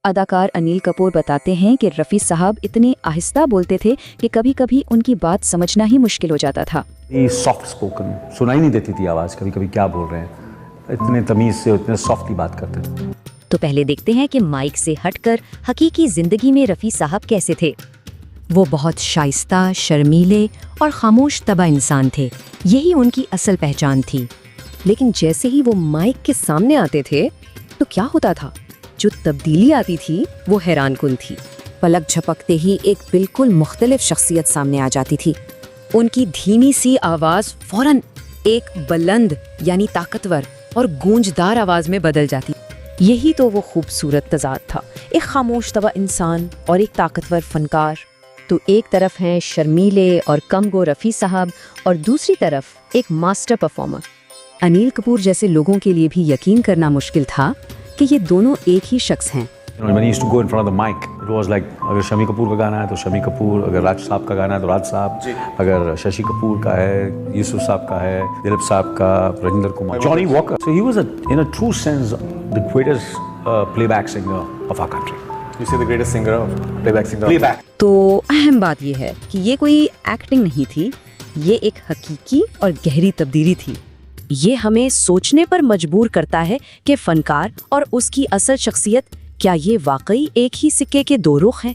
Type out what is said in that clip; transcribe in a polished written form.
अदाकार अनिल कपूर बताते हैं कि रफ़ी साहब इतने आहिस्ता बोलते थे कि कभी कभी उनकी बात समझना ही मुश्किल हो जाता था। ये सॉफ्ट स्पोकन, सुनाई नहीं देती थी आवाज़, कभी कभी क्या बोल रहे हैं, इतने तमीज़ से इतने सॉफ्टली बात करते थे। तो पहले देखते हैं कि माइक से हटकर हकीकी जिंदगी में रफ़ी साहब कैसे थे। वो बहुत शाइस्ता, शर्मीले और खामोश तबा इंसान थे। यही उनकी असल पहचान थी। लेकिन जैसे ही वो माइक के सामने आते थे तो क्या होता था, जो तब्दीली आती थी वो हैरानकुन थी। पलक झपकते ही एक बिल्कुल मुख्तलिफ शख्सियत सामने आ जाती थी। उनकी धीमी सी आवाज़ फौरन एक बुलंद यानी ताकतवर और गूंजदार आवाज़ में बदल जाती। यही तो वो खूबसूरत तज़ाद था, एक खामोश तबा इंसान और एक ताकतवर फनकार। तो एक तरफ हैं शर्मीले और कमगो रफ़ी साहब और दूसरी तरफ एक मास्टर परफॉर्मर। अनिल कपूर जैसे लोगों के लिए भी यकीन करना मुश्किल था कि ये दोनों एक ही शख्स हैं। When he used to go in front of the mic, it was like अगर शमी कपूर का गाना है तो शमी कपूर, अगर राज साहब का गाना है तो राज साहब, अगर शशि कपूर का है, यूसुफ साहब का है, दिलीप साहब का, Rajendra Kumar, Johnny walker. So he was in a true sense the greatest playback singer of our country. You say the greatest singer of playback singer. Playback. तो अहम बात यह है कि ये कोई एक्टिंग नहीं थी, ये एक हकीकी और गहरी तब्दीली थी। ये हमें सोचने पर मजबूर करता है कि फनकार और उसकी असल शख्सियत क्या ये वाकई एक ही सिक्के के दो रुख हैं।